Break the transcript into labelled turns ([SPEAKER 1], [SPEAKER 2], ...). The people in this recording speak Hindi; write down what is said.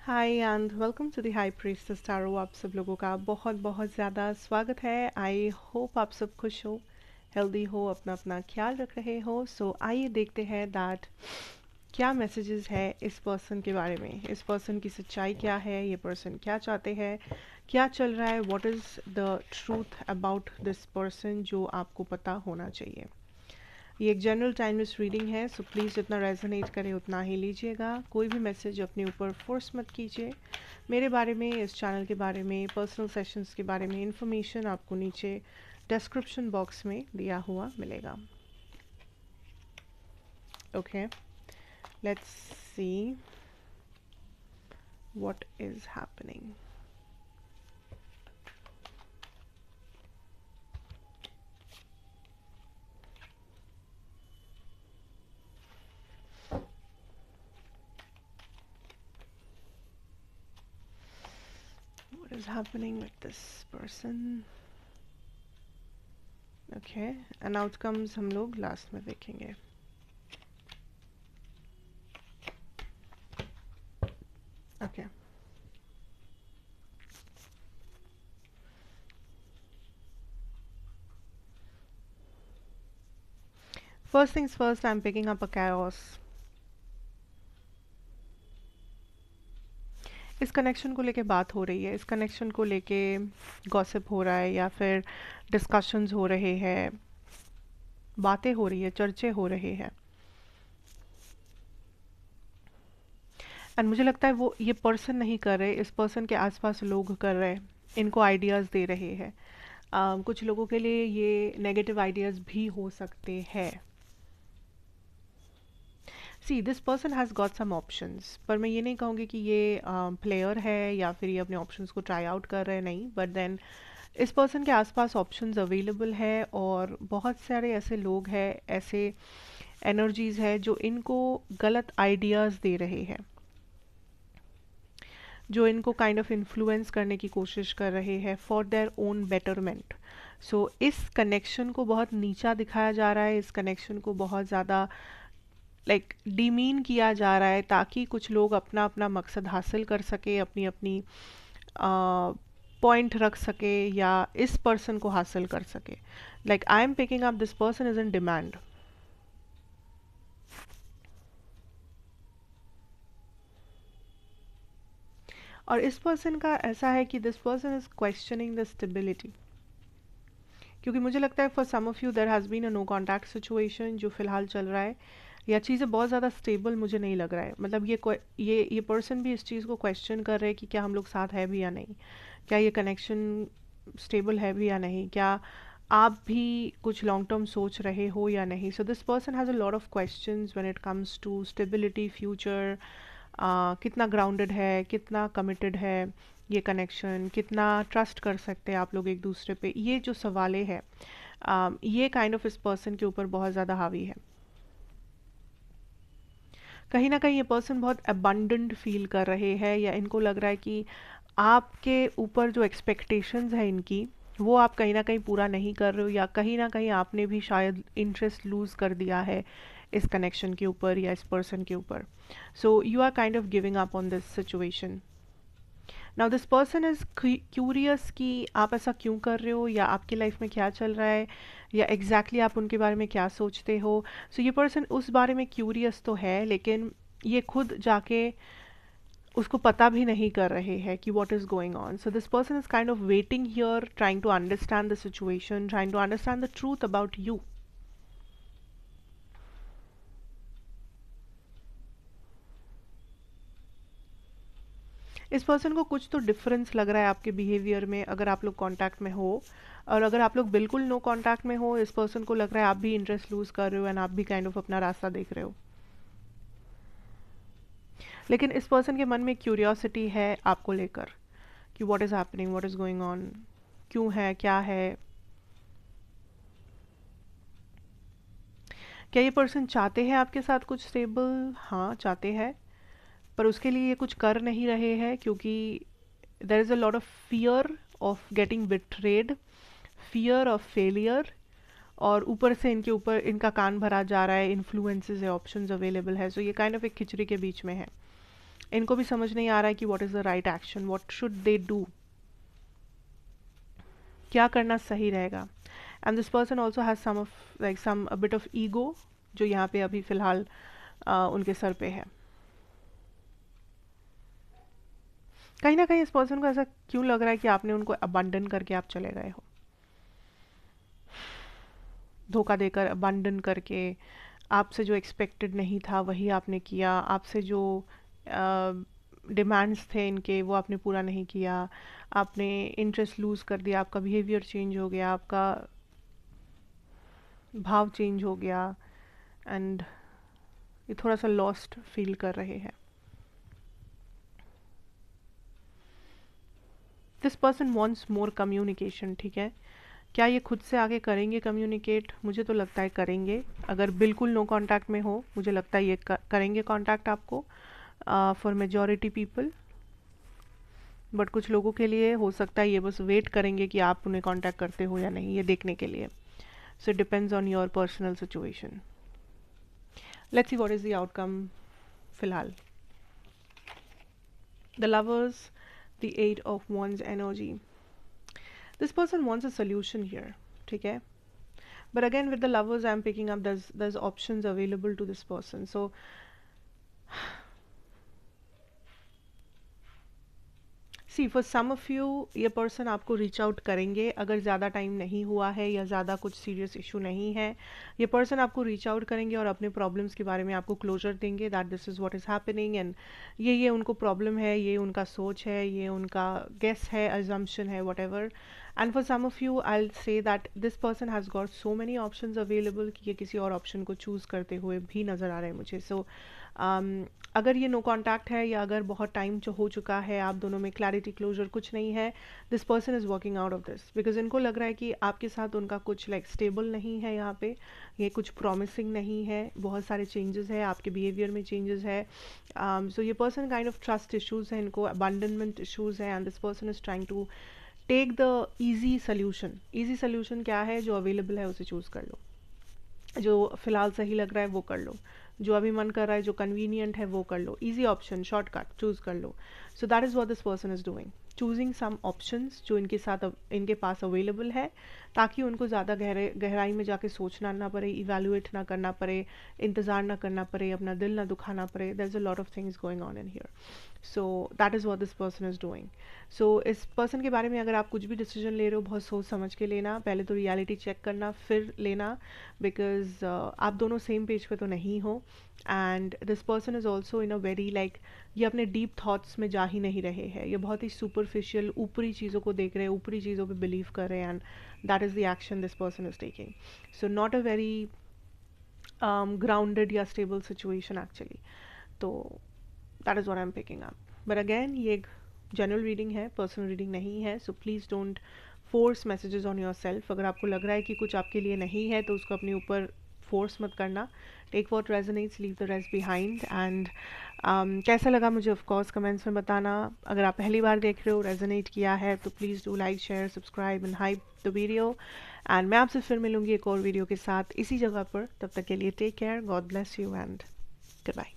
[SPEAKER 1] Hi and welcome to the high priestess tarot. आप सब लोगों का बहुत बहुत ज़्यादा स्वागत है। आई होप आप सब खुश हो, हेल्दी हो, अपना अपना ख्याल रख रहे हो। सो आइए देखते हैं दैट क्या मैसेजेस है इस पर्सन के बारे में, इस पर्सन की सच्चाई क्या है, ये पर्सन क्या चाहते हैं, क्या चल रहा है, what is the truth about this person जो आपको पता होना चाहिए। ये एक जनरल टाइमलेस रीडिंग है, सो प्लीज़ जितना रेजोनेट करे उतना ही लीजिएगा। कोई भी मैसेज अपने ऊपर फोर्स मत कीजिए। मेरे बारे में, इस चैनल के बारे में, पर्सनल सेशंस के बारे में इंफॉर्मेशन आपको नीचे डिस्क्रिप्शन बॉक्स में दिया हुआ मिलेगा। Okay, let's see what is happening. What is happening with this person? Okay, and outcomes हम लोग लास्ट में देखेंगे। Okay, first things first, I am picking up a chaos। इस कनेक्शन को लेके बात हो रही है, इस कनेक्शन को लेके गॉसिप हो रहा है या फिर डिस्कशंस हो रहे हैं, बातें हो रही है, चर्चे हो रहे हैं। एंड मुझे लगता है वो ये पर्सन नहीं कर रहे, इस पर्सन के आसपास लोग कर रहे हैं, इनको आइडियाज़ दे रहे हैं। कुछ लोगों के लिए ये नेगेटिव आइडियाज़ भी हो सकते हैं। See this person has got some options, पर मैं ये नहीं कहूँगी कि ये प्लेयर है या फिर ये अपने ऑप्शंस को ट्राई आउट कर रहे हैं, नहीं। बट देन इस पर्सन के आसपास ऑप्शंस अवेलेबल है और बहुत सारे ऐसे लोग हैं, ऐसे एनर्जीज है जो इनको गलत आइडियाज़ दे रहे हैं, जो इनको काइंड ऑफ इन्फ्लुएंस करने की कोशिश कर रहे हैं फॉर देयर ओन बेटरमेंट। सो इस कनेक्शन को बहुत नीचा दिखाया जा रहा है, इस कनेक्शन को बहुत ज़्यादा डिमीन किया जा रहा है ताकि कुछ लोग अपना अपना मकसद हासिल कर सके, अपनी अपनी पॉइंट रख सके या इस पर्सन को हासिल कर सके। Like I am picking up this person is in demand. और इस पर्सन का ऐसा है कि this person is questioning the stability, क्योंकि मुझे लगता है for some of you there has been a no contact situation जो फिलहाल चल रहा है, या चीज़ें बहुत ज़्यादा स्टेबल मुझे नहीं लग रहा है। मतलब ये पर्सन भी इस चीज़ को क्वेश्चन कर रहे हैं कि क्या हम लोग साथ है भी या नहीं, क्या ये कनेक्शन स्टेबल है भी या नहीं, क्या आप भी कुछ लॉन्ग टर्म सोच रहे हो या नहीं। So this person has a lot of questions when it comes to stability, future, कितना ग्राउंडेड है, कितना कमिटेड है ये कनेक्शन, कितना ट्रस्ट कर सकते हैं आप लोग एक दूसरे पे, ये जो सवालें हैं ये काइंड ऑफ इस पर्सन के ऊपर बहुत ज़्यादा हावी है। कहीं ना कहीं ये पर्सन बहुत अबंडेंट फील कर रहे हैं, या इनको लग रहा है कि आपके ऊपर जो एक्सपेक्टेशंस है इनकी, वो आप कहीं ना कहीं पूरा नहीं कर रहे हो, या कहीं ना कहीं आपने भी शायद इंटरेस्ट लूज़ कर दिया है इस कनेक्शन के ऊपर या इस पर्सन के ऊपर। So you are kind of giving up on this situation. Now this person is curious कि आप ऐसा क्यों कर रहे हो, या आपकी लाइफ में क्या चल रहा है, या एग्जैक्टली आप उनके बारे में क्या सोचते हो। सो ये पर्सन उस बारे में क्यूरियस तो है, लेकिन ये खुद जाके उसको पता भी नहीं कर रहे हैं कि what is going on. So this person is kind of waiting here, trying to understand the situation, trying to understand the truth about you. इस पर्सन को कुछ तो डिफरेंस लग रहा है आपके बिहेवियर में, अगर आप लोग कांटेक्ट में हो। और अगर आप लोग बिल्कुल नो कांटेक्ट में हो, इस पर्सन को लग रहा है आप भी इंटरेस्ट लूज कर रहे हो एंड आप भी काइंड ऑफ अपना रास्ता देख रहे हो। लेकिन इस पर्सन के मन में क्यूरियोसिटी है आपको लेकर कि what is happening, what is going on, क्यों है, क्या है। क्या ये पर्सन चाहते हैं आपके साथ कुछ स्टेबल? हाँ, चाहते हैं, पर उसके लिए ये कुछ कर नहीं रहे हैं क्योंकि there is a lot of fear of getting betrayed, fear of failure, और ऊपर से इनके ऊपर इनका कान भरा जा रहा है, इन्फ्लुएंसेस है, ऑप्शंस अवेलेबल है। सो ये काइंड ऑफ एक खिचड़ी के बीच में है। इनको भी समझ नहीं आ रहा है कि what is the right action, what should they do, क्या करना सही रहेगा। And this person also has some of like some a bit of ego, जो यहाँ पे अभी फ़िलहाल उनके सर पे है। कहीं ना कहीं इस पर्सन को ऐसा क्यों लग रहा है कि आपने उनको अबंडन करके आप चले गए हो, धोखा देकर, अबंडन करके, आपसे जो एक्सपेक्टेड नहीं था वही आपने किया, आपसे जो डिमांड्स थे इनके वो आपने पूरा नहीं किया, आपने इंटरेस्ट लूज़ कर दिया, आपका बिहेवियर चेंज हो गया, आपका भाव चेंज हो गया, एंड ये थोड़ा सा लॉस्ट फील कर रहे हैं। This person wants more communication, ठीक है। क्या ये खुद से आगे करेंगे कम्युनिकेट? मुझे तो लगता है करेंगे। अगर बिल्कुल नो कांटेक्ट में हो, मुझे लगता है ये करेंगे कांटेक्ट आपको, फॉर मेजॉरिटी पीपल। बट कुछ लोगों के लिए हो सकता है ये बस वेट करेंगे कि आप उन्हें कांटेक्ट करते हो या नहीं, ये देखने के लिए। So it depends on your personal situation. Let's see what is the outcome फिलहाल। The lovers, the 8 of wands energy. This person wants a solution here, ठीक है। But again, with the lovers I'm picking up, there's options available to this person. So see for some of you ये पर्सन आपको रीच आउट करेंगे अगर ज़्यादा टाइम नहीं हुआ है या ज़्यादा कुछ सीरियस इशू नहीं है। ये पर्सन आपको रीच आउट करेंगे और अपने प्रॉब्लम्स के बारे में आपको क्लोजर देंगे, that this is what is happening, and ये उनको प्रॉब्लम है, ये उनका सोच है, ये उनका गेस है, अजम्पशन है, whatever. And for some of you I say that this person has got so many options available कि ये किसी और ऑप्शन को चूज़ करते हुए भी नज़र आ रहे हैं मुझे। सो अगर ये नो कॉन्टैक्ट है या अगर बहुत टाइम जो हो चुका है, आप दोनों में क्लैरिटी क्लोजर कुछ नहीं है, this person is working out of this, because इनको लग रहा है कि आपके साथ उनका कुछ लाइक स्टेबल नहीं है, यहाँ पे ये कुछ प्रॉमिसिंग नहीं है, बहुत सारे चेंजेस है, आपके बिहेवियर में चेंजेस है। सो ये person kind of trust issues है इनको, अबंडनमेंट इशूज़ है, and this person is trying to take the easy solution. Easy solution क्या है? जो अवेलेबल है उसे चूज़ कर लो, जो फिलहाल सही लग रहा है वो कर लो, जो अभी मन कर रहा है, जो कन्वीनियंट है वो कर लो, इजी ऑप्शन, शॉर्टकट चूज कर लो। So that is what this person is doing, choosing some options जो इनके पास अवेलेबल है, ताकि उनको ज़्यादा गहराई में जाके सोचना ना पड़े, इवेल्युएट ना करना पड़े, इंतज़ार ना करना पड़े, अपना दिल ना दुखाना पड़े। There is a lot of things going on in here. So that is what this person is doing. So इस पर्सन के बारे में अगर आप कुछ भी डिसीजन ले रहे हो, बहुत सोच समझ के लेना, पहले तो रियलिटी चेक करना फिर लेना, बिकॉज आप दोनों सेम पेज पे तो नहीं हो। And this person is also in a very like, ये अपने डीप थाट्स में जा ही नहीं रहे हैं, ये बहुत ही सुपरफिशियल ऊपरी चीज़ों को देख रहे हैं, ऊपरी चीज़ों पे बिलीव कर रहे हैं, and that is the action this person is taking. So not a very grounded या स्टेबल सिचुएशन एक्चुअली। तो that is what I am picking up. But again ये एक जनरल रीडिंग है, पर्सनल रीडिंग नहीं है, so please don't force messages on your self. अगर आपको लग रहा है कि कुछ आपके लिए नहीं है तो उसको अपने ऊपर फोर्स मत करना। Take what resonates, leave the rest behind. And कैसा लगा मुझे ऑफकोर्स कमेंट्स में बताना। अगर आप पहली बार देख रहे हो, रेजोनेट किया है, तो please do like, share, subscribe and hype the video. And मैं आपसे फिर मिलूंगी एक और वीडियो के साथ इसी जगह पर। तब तक के लिए take care, God bless you and good bye.